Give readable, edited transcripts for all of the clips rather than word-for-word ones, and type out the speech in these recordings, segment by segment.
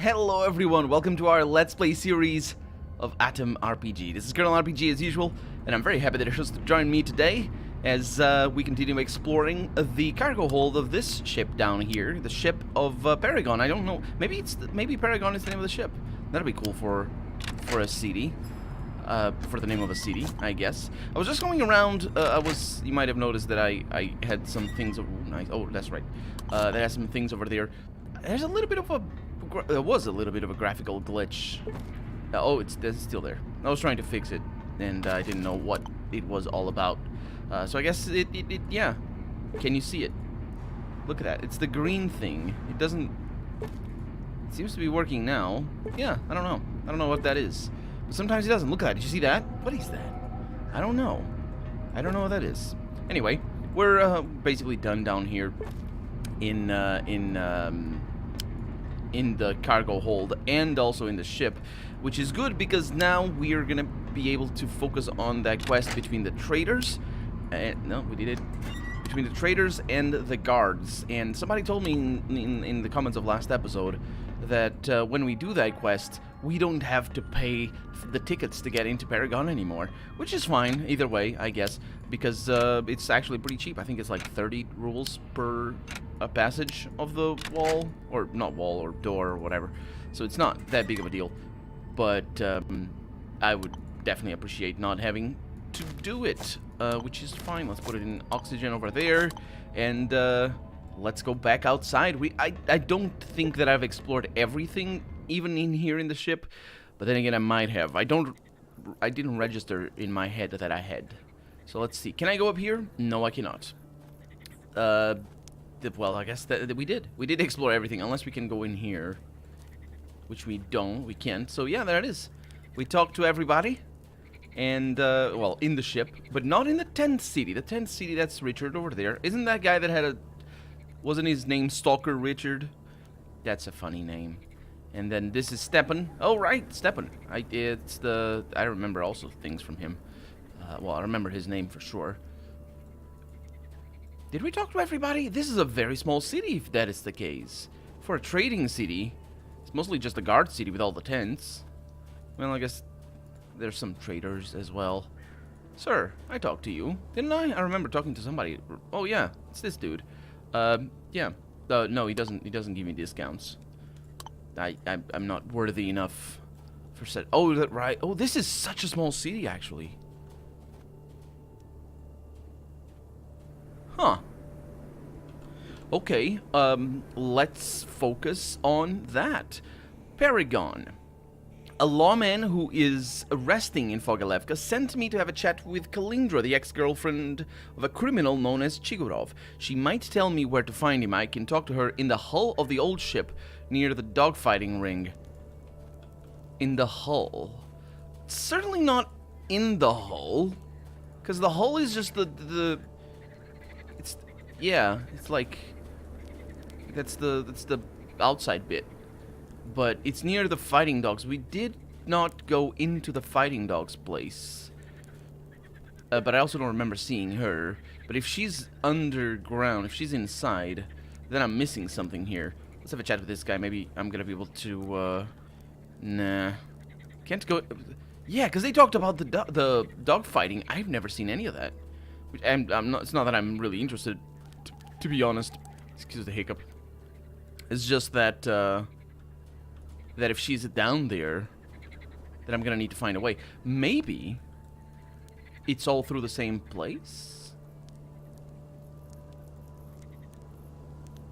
Hello everyone, welcome to our Let's Play series of A.T.O.M RPG. This is Colonel RPG as usual, and I'm very happy that you're supposed to join me today as we continue exploring the cargo hold of this ship down here, the ship of Paragon. I don't know, maybe Paragon is the name of the ship. That'd be cool for a CD. For the name of a CD, I guess. I was just going around, you might have noticed that I had some things, oh, that's right. That has some things over there. There's a little bit of a, there was a little bit of a graphical glitch. Oh, it's still there. I was trying to fix it, and I didn't know what it was all about. So I guess yeah. Can you see it? Look at that. It's the green thing. It doesn't, it seems to be working now. Yeah, I don't know. I don't know what that is. But sometimes it doesn't. Look at that. Did you see that? What is that? I don't know. I don't know what that is. Anyway, we're basically done down here in the cargo hold and also in the ship, which is good because now we are gonna be able to focus on that quest between the traders. No, we did it. Between the traders and the guards. And somebody told me in the comments of last episode that when we do that quest, we don't have to pay the tickets to get into Paragon anymore, which is fine either way, I guess, because it's actually pretty cheap. I think it's like 30 rubles per passage of the wall, or not wall, or door, or whatever. So it's not that big of a deal, but I would definitely appreciate not having to do it, which is fine. Let's put it in oxygen over there, and let's go back outside. I don't think that I've explored everything, even in here in the ship, but then again, I might have. I didn't register in my head that I had. So let's see. Can I go up here? No, I cannot. Well, I guess that we did. We did explore everything, unless we can go in here, which we don't. We can't. So yeah, there it is. We talked to everybody, and well, in the ship, but not in the 10th city. The 10th city, that's Richard over there. Isn't that guy that had a... Wasn't his name Stalker Richard? That's a funny name. And then this is Stepan. Oh, right, Stepan. I remember also things from him. Well, I remember his name for sure. Did we talk to everybody? This is a very small city, if that is the case. For a trading city, it's mostly just a guard city with all the tents. Well, I guess there's some traders as well. Sir, I talked to you, didn't I? I remember talking to somebody. Oh, yeah, it's this dude. Yeah. No, he doesn't give me discounts. I'm not worthy enough for set. Oh, is that right? Oh, this is such a small city, actually. Huh. Okay, let's focus on that. Paragon. A lawman who is resting in Fogalevka sent me to have a chat with Kalindra, the ex-girlfriend of a criminal known as Chigurov. She might tell me where to find him. I can talk to her in the hull of the old ship near the dogfighting ring. In the hull. Certainly not in the hull, because the hull is just yeah, it's like that's the outside bit. But it's near the fighting dogs. We did not go into the fighting dogs place. But I also don't remember seeing her. But if she's underground, if she's inside, then I'm missing something here. Let's have a chat with this guy. Maybe I'm gonna be able to, nah. Can't go... Yeah, because they talked about the dog fighting. I've never seen any of that. I'm not, it's not that I'm really interested, to be honest. Excuse the hiccup. It's just that, that if she's down there, then I'm gonna need to find a way. Maybe it's all through the same place?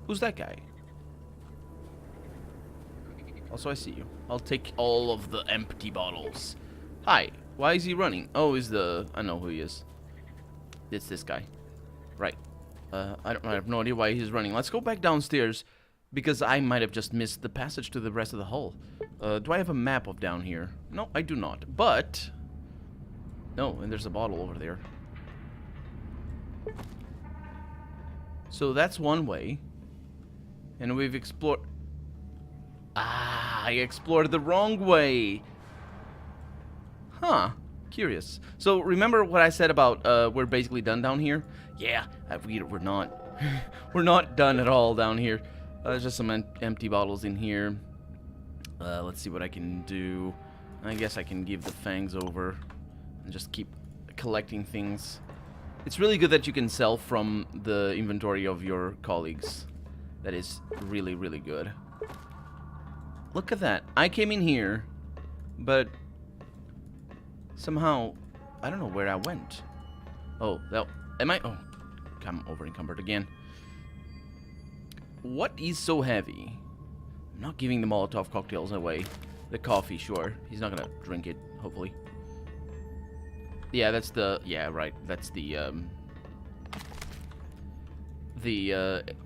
Who's that guy? Also, I see you. I'll take all of the empty bottles. Hi. Why is he running? Oh, I know who he is. It's this guy. Right. I have no idea why he's running. Let's go back downstairs, because I might have just missed the passage to the rest of the hull. Do I have a map of down here? No, I do not. But... No, and there's a bottle over there. So that's one way. And we've explored... Ah, I explored the wrong way. Huh. Curious. So remember what I said about we're basically done down here? Yeah, we're not. We're not done at all down here. There's just some empty bottles in here. Let's see what I can do. I guess I can give the fangs over and just keep collecting things. It's really good that you can sell from the inventory of your colleagues. That is really, really good. Look at that. I came in here, but somehow, I don't know where I went. Oh, well, am I? Oh, I'm over encumbered again. What is so heavy? I'm not giving the Molotov cocktails away. The coffee, sure. He's not gonna drink it, hopefully. Yeah, that's the... Yeah, right. That's the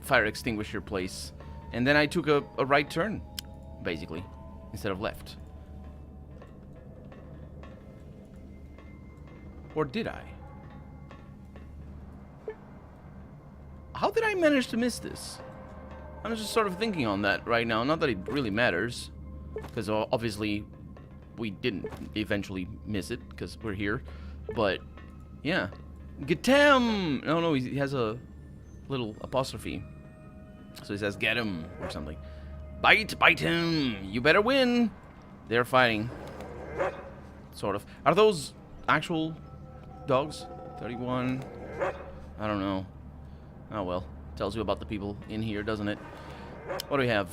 fire extinguisher place. And then I took a right turn, basically, instead of left. Or did I? How did I manage to miss this? I'm just sort of thinking on that right now. Not that it really matters, because obviously we didn't eventually miss it, because we're here. But, yeah. A.T.O.M! No, he has a little apostrophe. So he says, get him, or something. Bite him! You better win! They're fighting. Sort of. Are those actual dogs? 31. I don't know. Oh well. Tells you about the people in here, doesn't it? What do we have?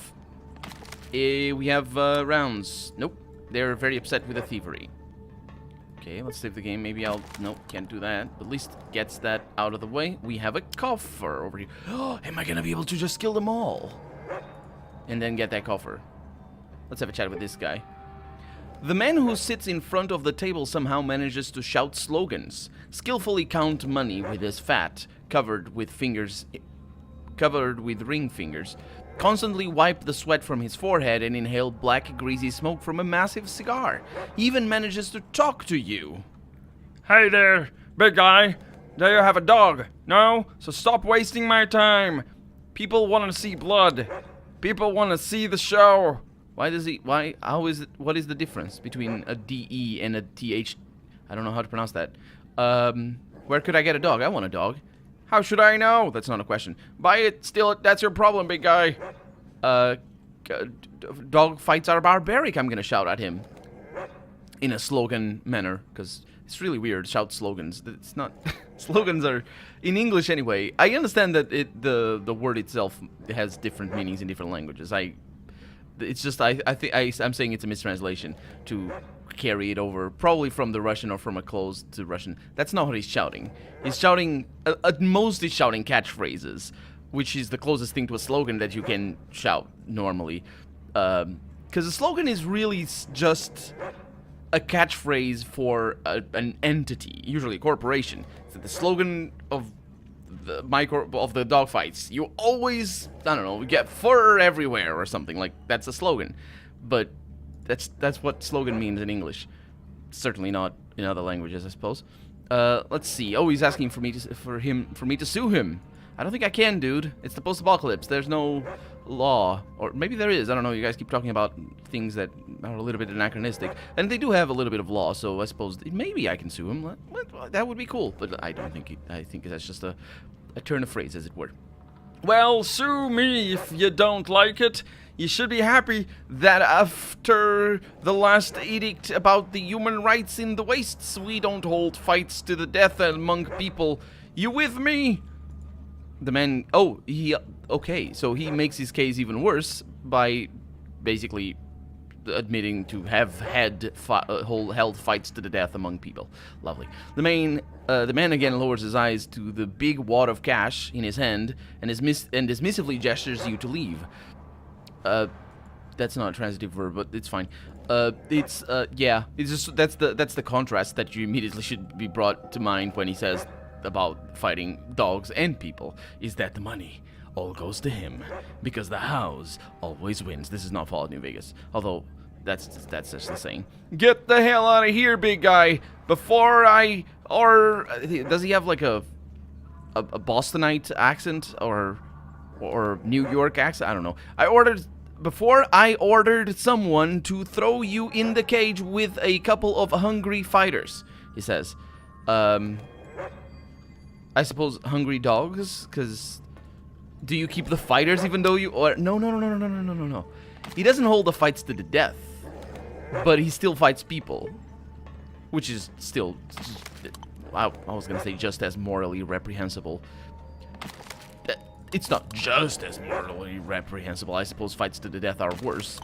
We have rounds. Nope. They're very upset with the thievery. Okay, let's save the game. Maybe I'll... Nope, can't do that. But at least gets that out of the way. We have a coffer over here. Oh, am I gonna be able to just kill them all? And then get that coffer. Let's have a chat with this guy. The man who sits in front of the table somehow manages to shout slogans, skillfully count money with his fat, covered with ring fingers, constantly wipe the sweat from his forehead and inhale black greasy smoke from a massive cigar. He even manages to talk to you. Hey there, big guy. Do you have a dog? No? So stop wasting my time. People want to see blood. People want to see the show. What is the difference between a DE and a TH? I don't know how to pronounce that. Where could I get a dog? I want a dog. How should I know? That's not a question. Buy it, steal it, that's your problem, big guy. Dog fights are barbaric, I'm gonna shout at him. In a slogan manner, because it's really weird, shout slogans. It's not... Slogans are... In English, anyway. I understand that the word itself has different meanings in different languages. It's just, I'm saying it's a mistranslation to carry it over, probably from the Russian or from a closed to Russian. That's not what he's shouting. He's shouting, at most he's shouting catchphrases, which is the closest thing to a slogan that you can shout normally. Because a slogan is really just a catchphrase for an entity, usually a corporation. So the slogan of the dogfights, you always, I don't know, get fur everywhere or something, like that's a slogan. But that's what slogan means in English. Certainly not in other languages, I suppose. Let's see. Oh, he's asking for me to sue him. I don't think I can, dude. It's the post-apocalypse. There's no law, or maybe there is. I don't know. You guys keep talking about things that are a little bit anachronistic, and they do have a little bit of law. So I suppose maybe I can sue him. That would be cool, but I don't think. I think that's just a turn of phrase, as it were. Well, sue me if you don't like it. You should be happy that after the last edict about the human rights in the wastes, we don't hold fights to the death among people. You with me? The man... Oh, okay, so he makes his case even worse by basically admitting to have held fights to the death among people. Lovely. The man again lowers his eyes to the big wad of cash in his hand and dismissively gestures you to leave. That's not a transitive verb, but it's fine. Yeah, it's just that's the contrast that you immediately should be brought to mind when he says about fighting dogs and people, is that the money all goes to him because the house always wins. This is not Fallout New Vegas, although that's just the saying. Get the hell out of here, big guy, before I... Or does he have like a Bostonite accent or New York accent? I don't know. Before I ordered someone to throw you in the cage with a couple of hungry fighters, he says. I suppose hungry dogs, because do you keep the fighters even though you... Or no. He doesn't hold the fights to the death, but he still fights people, which is still, I was gonna say just as morally reprehensible. It's not just as morally reprehensible. I suppose fights to the death are worse,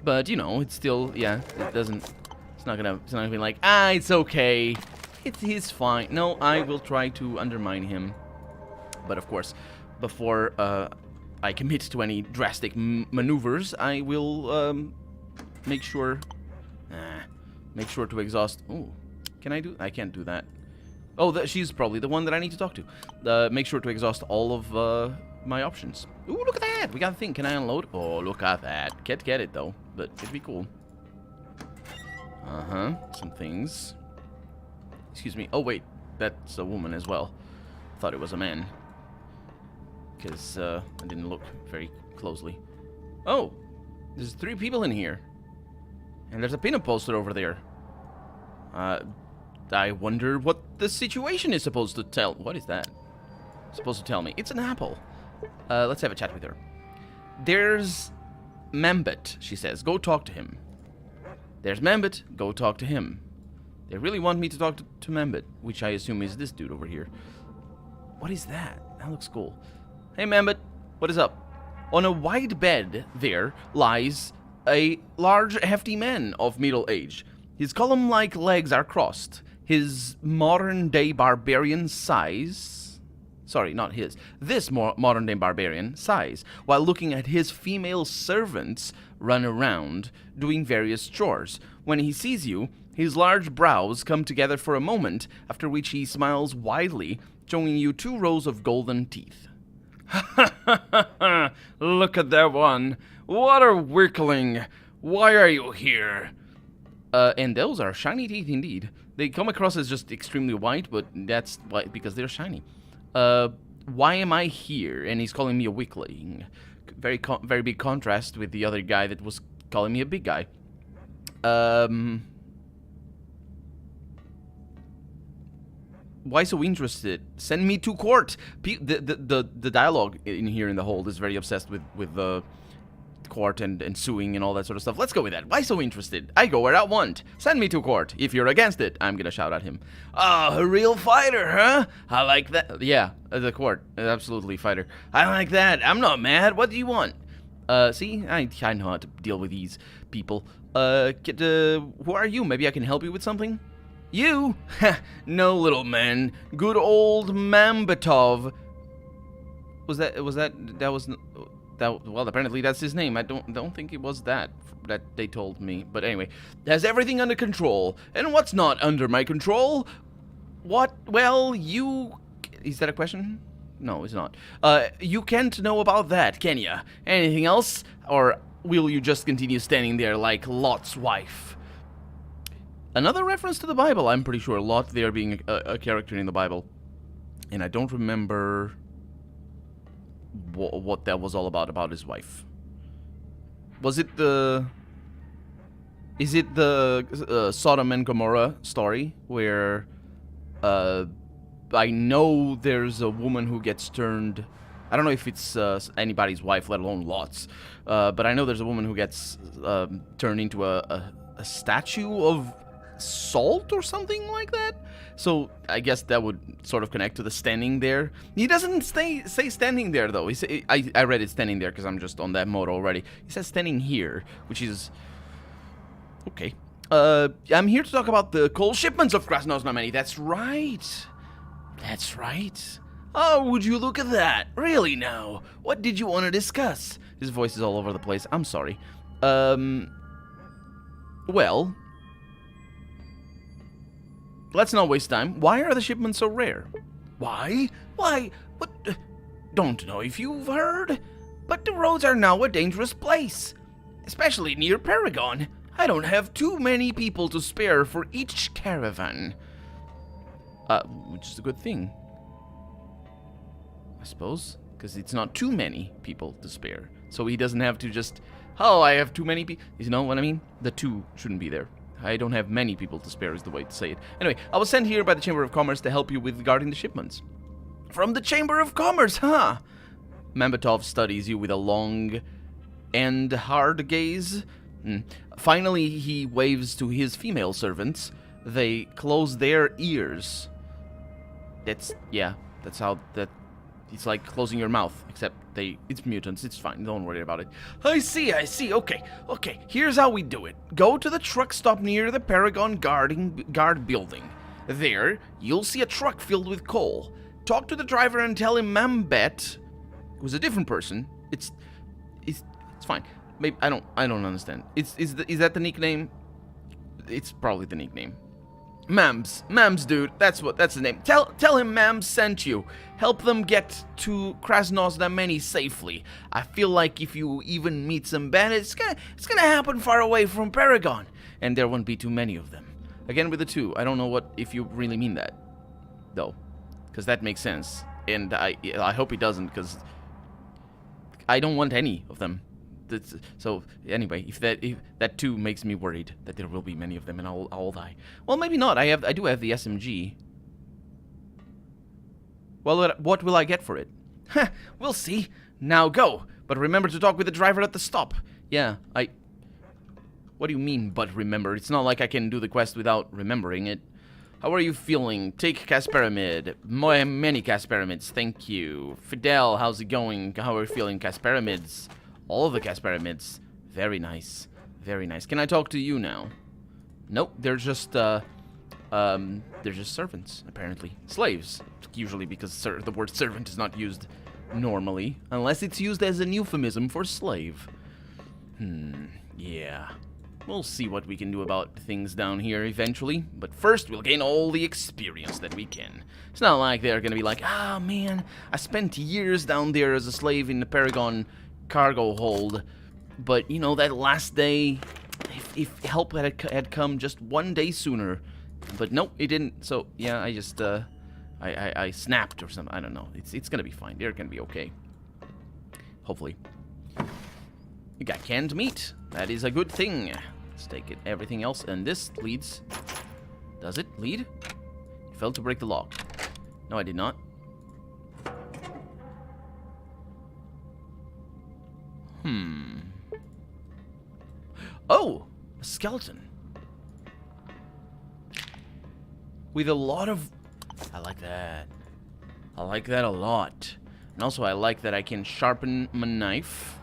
but you know, it's still, yeah, it doesn't. It's not gonna be like, it's okay. He's fine. No, I will try to undermine him, but of course, before I commit to any drastic maneuvers, I will make sure to exhaust. Oh, can I do? I can't do that. Oh, she's probably the one that I need to talk to. Make sure to exhaust all of my options. Ooh, look at that! We got a thing. Can I unload? Oh, look at that. Can't get it though, but it'd be cool. Some things. Excuse me. Oh wait, that's a woman as well. Thought it was a man, because I didn't look very closely. Oh, there's 3 people in here, and there's a pinup poster over there. I wonder what the situation is supposed to tell. What is that? Supposed to tell me? It's an apple. Let's have a chat with her. There's Mambit, she says. Go talk to him. There's Mambit. Go talk to him. They really want me to talk to Mambit, which I assume is this dude over here. What is that? That looks cool. Hey, Mambit. What is up? On a wide bed there lies a large, hefty man of middle age. His column-like legs are crossed. His modern-day barbarian size... Sorry, not his. This modern-day barbarian sighs, while looking at his female servants run around, doing various chores. When he sees you, his large brows come together for a moment, after which he smiles widely, showing you 2 rows of golden teeth. Look at that one. What a weakling. Why are you here? And those are shiny teeth indeed. They come across as just extremely white, but that's why, because they're shiny. Why am I here? And he's calling me a weakling. Very big contrast with the other guy that was calling me a big guy. Why so interested? Send me to court. The dialogue in here in the hold is very obsessed with the court and suing and all that sort of stuff. Let's go with that. Why so interested? I go where I want. Send me to court. If you're against it, I'm gonna shout at him. Oh, a real fighter, huh? I like that. Yeah, the court. Absolutely, fighter. I like that. I'm not mad. What do you want? See? I know how to deal with these people. Who are you? Maybe I can help you with something? You? No, little man. Good old Mambatov. Well, apparently that's his name. I don't think it was that they told me. But anyway, has everything under control. And what's not under my control? What? Well, you... Is that a question? No, it's not. You can't know about that, can ya? Anything else? Or will you just continue standing there like Lot's wife? Another reference to the Bible, I'm pretty sure. Lot there being a character in the Bible. And I don't remember... what that was all about his wife. Was it the... Is it the Sodom and Gomorrah story where I know there's a woman who gets turned... I don't know if it's anybody's wife, let alone Lot's, but I know there's a woman who gets turned into a statue of salt or something like that. So I guess that would sort of connect to the standing there. He doesn't say standing there though. I read it standing there because I'm just on that mode already. He says standing here, which is okay. I'm here to talk about the coal shipments of Krasnoznameni. That's right. That's right. Oh, would you look at that? Really now? What did you want to discuss? His voice is all over the place. I'm sorry. Well, let's not waste time. Why are the shipments so rare? Why? Why? What? Don't know if you've heard, but the roads are now a dangerous place, especially near Paragon. I don't have too many people to spare for each caravan. Which is a good thing, I suppose, because it's not too many people to spare. So he doesn't have to just, oh, I have too many people. You know what I mean? The two shouldn't be there. I don't have many people to spare is the way to say it. Anyway, I was sent here by the Chamber of Commerce to help you with guarding the shipments. From the Chamber of Commerce, huh? Mambatov studies you with a long, and hard gaze. Finally, he waves to his female servants. They close their ears. That's how that... It's like closing your mouth, except it's mutants. It's fine. Don't worry about it. I see. Okay. Here's how we do it. Go to the truck stop near the Paragon guard building. There, you'll see a truck filled with coal. Talk to the driver and tell him Mambet, who's a different person. It's fine. Maybe I don't understand. Is that the nickname? It's probably the nickname. Mams, dude. That's the name. Tell him Mams sent you. Help them get to Krasnozdameni safely. I feel like if you even meet some bandits, it's gonna happen far away from Paragon, and there won't be too many of them. Again with the two. I don't know if you really mean that, though, because that makes sense, and I hope he doesn't, because I don't want any of them. So anyway, if that too makes me worried that there will be many of them and I'll die. Well, maybe not. I do have the SMG. Well, what will I get for it? We'll see. Now go. But remember to talk with the driver at the stop. Yeah, What do you mean, but remember? It's not like I can do the quest without remembering it. How are you feeling? Take Casperamid. Many Casperamids, thank you. Fidel, how's it going? How are you feeling, Casperamids? All of the Casperamids. Very nice. Very nice. Can I talk to you now? Nope, they're just servants, apparently. Slaves, usually, because the word servant is not used normally, unless it's used as an euphemism for slave. Yeah. We'll see what we can do about things down here eventually, but first we'll gain all the experience that we can. It's not like they're gonna be like, ah, man, I spent years down there as a slave in the Paragon cargo hold, but you know, that last day, if help had come just one day sooner, but nope, it didn't. So yeah, I just I snapped or something. I don't know. It's gonna be fine. They're gonna be okay, hopefully. We got canned meat. That is a good thing. Let's take it. Everything else, and this leads. Does it lead? You failed to break the lock. No, I did not. Oh, a skeleton. With a lot of... I like that. I like that a lot. And also I like that I can sharpen my knife.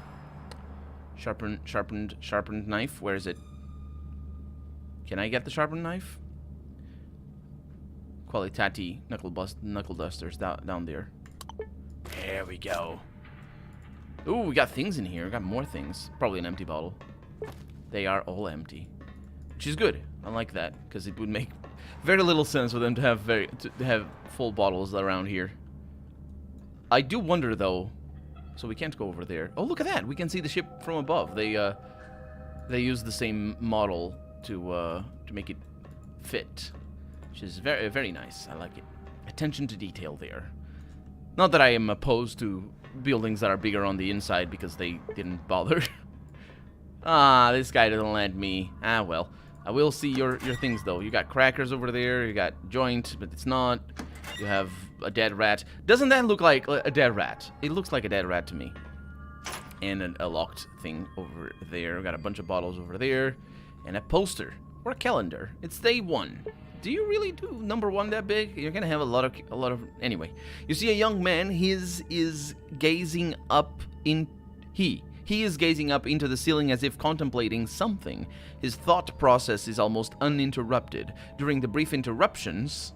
Sharpened knife. Where is it? Can I get the sharpened knife? Qualitati knuckle dusters down there. There we go. Ooh, we got things in here. We got more things. Probably an empty bottle. They are all empty, which is good. I like that, because it would make very little sense for them to have full bottles around here. I do wonder though. So we can't go over there. Oh, look at that! We can see the ship from above. They use the same model to make it fit, which is very, very nice. I like it. Attention to detail there. Not that I am opposed to buildings that are bigger on the inside, because they didn't bother. Ah, this guy doesn't let me. Ah, well. I will see your things, though. You got crackers over there. You got joint, but it's not. You have a dead rat. Doesn't that look like a dead rat? It looks like a dead rat to me. And a locked thing over there. We got a bunch of bottles over there. And a poster. Or a calendar. It's day 1. Do you really do number 1 that big? You're gonna have a lot of... Anyway. You see a young man. He is gazing up in... He is gazing up into the ceiling as if contemplating something. His thought process is almost uninterrupted. During the brief interruptions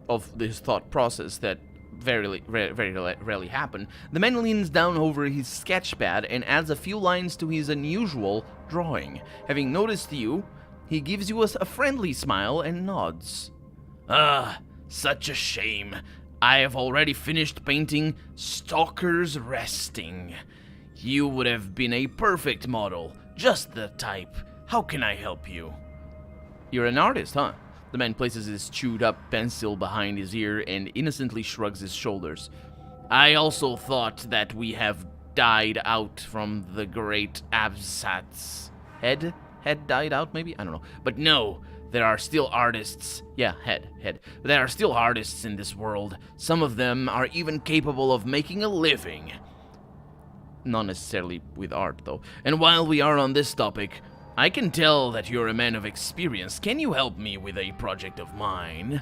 of this thought process that very rarely happen, the man leans down over his sketchpad and adds a few lines to his unusual drawing. Having noticed you, he gives you a friendly smile and nods. Ah, such a shame. I have already finished painting Stalker's Resting. You would have been a perfect model. Just the type. How can I help you? You're an artist, huh? The man places his chewed-up pencil behind his ear and innocently shrugs his shoulders. I also thought that we have died out from the great Absatz. Head died out, maybe? I don't know. But no, there are still artists. Yeah, head. But there are still artists in this world. Some of them are even capable of making a living. Not necessarily with art, though. And while we are on this topic, I can tell that you're a man of experience. Can you help me with a project of mine?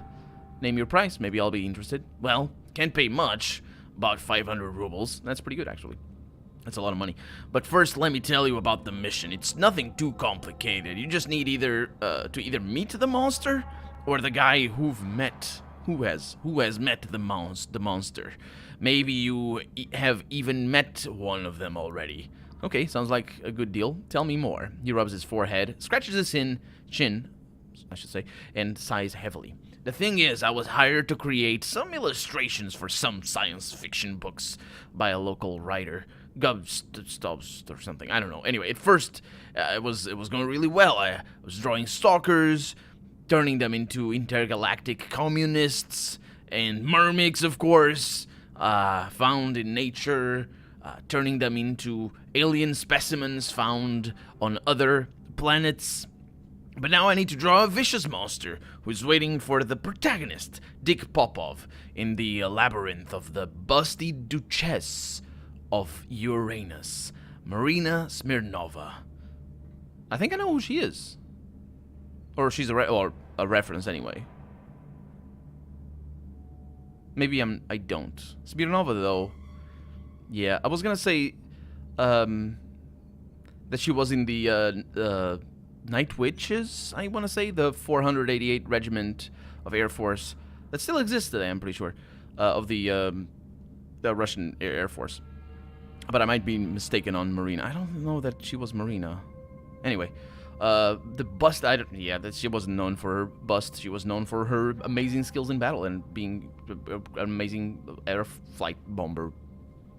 Name your price, maybe I'll be interested. Well, can't pay much. About 500 rubles. That's pretty good, actually. That's a lot of money. But first, let me tell you about the mission. It's nothing too complicated. You just need to either meet the monster or the guy who has met the monster. Maybe you have even met one of them already. Okay, sounds like a good deal. Tell me more. He rubs his forehead, scratches his chin, I should say, and sighs heavily. The thing is, I was hired to create some illustrations for some science fiction books by a local writer. Stubbs or something. I don't know. Anyway, at first, it was going really well. I was drawing stalkers, turning them into intergalactic communists, and mermaids, of course, found in nature, turning them into alien specimens found on other planets. But now I need to draw a vicious monster who's waiting for the protagonist, Dick Popov, in the labyrinth of the busty Duchess of Uranus, Marina Smirnova. I think I know who she is. Or she's a reference anyway. Maybe I don't. Smirnova, though. Yeah, I was gonna say that she was in the Night Witches, I want to say, the 488 Regiment of Air Force that still existed, I'm pretty sure, of the Russian Air Force. But I might be mistaken on Marina. I don't know that she was Marina. Anyway, the bust, that she wasn't known for her bust. She was known for her amazing skills in battle and being an amazing air flight bomber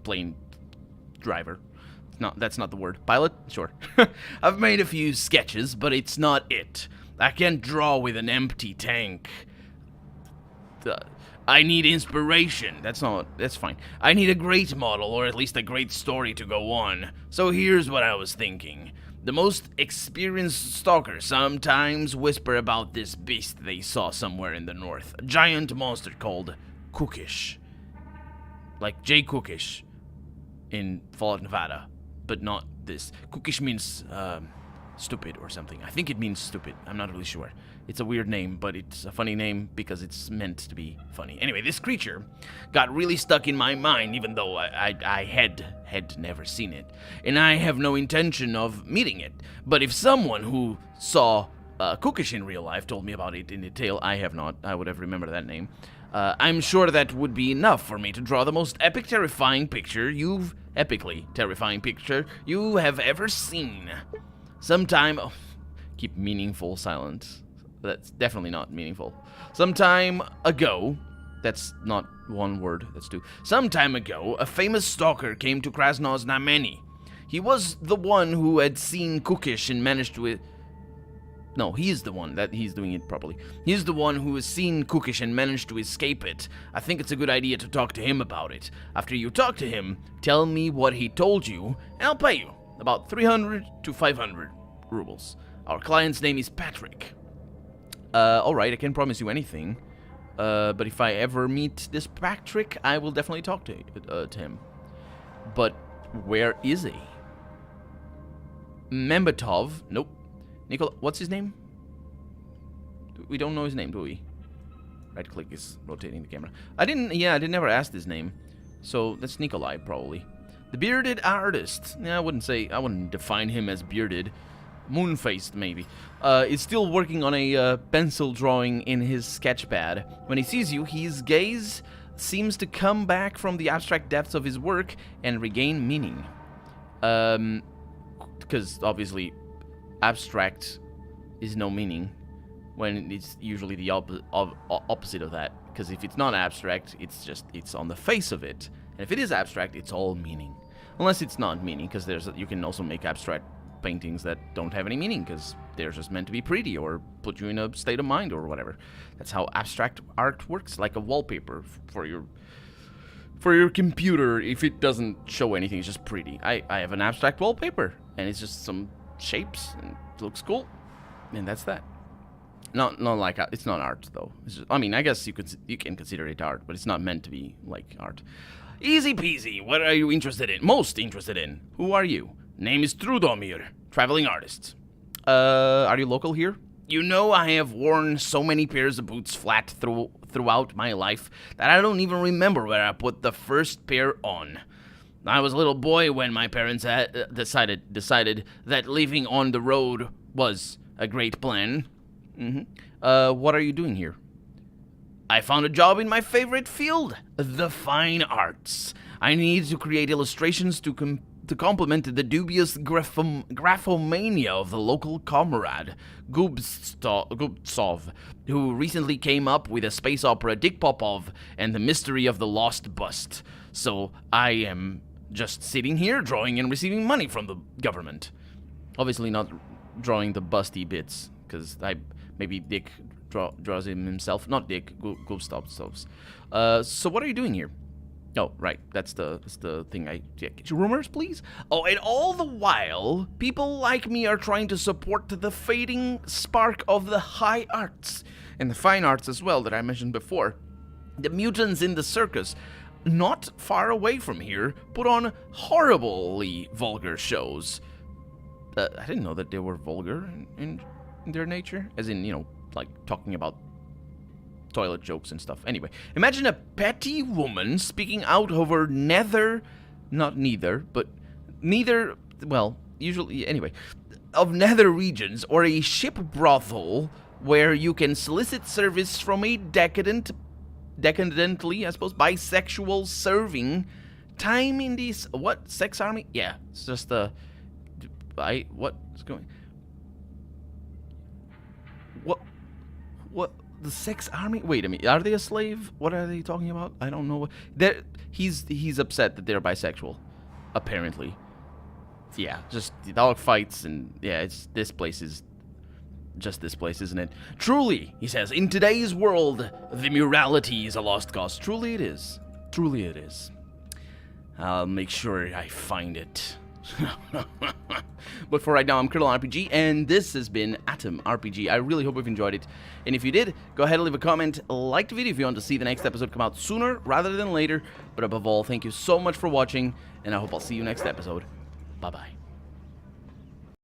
plane driver. No, that's not the word. Pilot? Sure. I've made a few sketches, but it's not it. I can't draw with an empty tank. I need inspiration. That's fine. I need a great model, or at least a great story to go on. So here's what I was thinking. The most experienced stalkers sometimes whisper about this beast they saw somewhere in the north. A giant monster called Cookish. Like Jay Cookish in Fallout, Nevada. But not this. Cookish means stupid or something. I think it means stupid. I'm not really sure. It's a weird name, but it's a funny name because it's meant to be funny. Anyway, this creature got really stuck in my mind, even though I had never seen it. And I have no intention of meeting it. But if someone who saw Cookish in real life told me about it in detail, I have not. I would have remembered that name. I'm sure that would be enough for me to draw the most epically terrifying picture you have ever seen. Keep meaningful silent. That's definitely not meaningful. Some time ago, that's not one word, that's two. Some time ago, a famous stalker came to Krasnoznameni. He was the one who had seen Cookish and managed to... No, he's the one. He's doing it properly. He's the one who has seen Cookish and managed to escape it. I think it's a good idea to talk to him about it. After you talk to him, tell me what he told you, and I'll pay you. About 300 to 500 rubles. Our client's name is Patrick. Alright, I can't promise you anything. But if I ever meet this Patrick, I will definitely talk to him. But where is he? Membatov? Nope. What's his name? We don't know his name, do we? Right click is rotating the camera. I didn't ever ask his name. So that's Nikolai, probably. The bearded artist. Yeah, I wouldn't define him as bearded. Moon-faced, maybe. Is still working on a pencil drawing in his sketchpad. When he sees you, his gaze seems to come back from the abstract depths of his work and regain meaning. Because obviously abstract is no meaning when it's usually the opposite of that. Because if it's not abstract, it's on the face of it. And if it is abstract, it's all meaning. Unless it's not meaning, because you can also make abstract paintings that don't have any meaning because they're just meant to be pretty or put you in a state of mind or whatever. That's how abstract art works, like a wallpaper for your computer. If it doesn't show anything, it's just pretty. I have an abstract wallpaper and it's just some shapes and it looks cool, and that's that. Not like it's not art though. It's just, I mean, I guess you can consider it art, but it's not meant to be like art. Easy peasy. What are you interested in? Most interested in? Who are you? Name is Trudomir. Traveling artist. Are you local here? You know, I have worn so many pairs of boots flat throughout my life that I don't even remember where I put the first pair on. I was a little boy when my parents had decided that living on the road was a great plan. What are you doing here? I found a job in my favorite field, the fine arts. I need to create illustrations to complement the dubious graphomania of the local comrade, Gubtsov, who recently came up with a space opera Dick Popov and the mystery of the lost bust. So I am just sitting here drawing and receiving money from the government. Obviously not drawing the busty bits, because maybe Dick draws him himself. Not Dick, Gubtsov. So what are you doing here? Oh, right. That's the thing get your rumors, please? Oh, and all the while, people like me are trying to support the fading spark of the high arts. And the fine arts as well that I mentioned before. The mutants in the circus, not far away from here, put on horribly vulgar shows. I didn't know that they were vulgar in their nature. As in, you know, like talking about toilet jokes and stuff. Anyway, imagine a petty woman speaking out of her of nether regions, or a ship brothel where you can solicit service from a decadently, I suppose, bisexual serving time in this, what, sex army? Yeah, it's just what's going, what, the sex army? Wait a minute, are they a slave? What are they talking about? I don't know. He's upset that they're bisexual, apparently. Yeah, just the dog fights, and yeah, it's this place, isn't it? Truly, he says, in today's world, the morality is a lost cause. Truly it is. Truly it is. I'll make sure I find it. But for right now, I'm Colonel RPG, and this has been A.T.O.M RPG. I really hope you've enjoyed it, and if you did, go ahead and leave a comment, like the video if you want to see the next episode come out sooner rather than later. But above all, thank you so much for watching, and I hope I'll see you next episode. Bye-bye.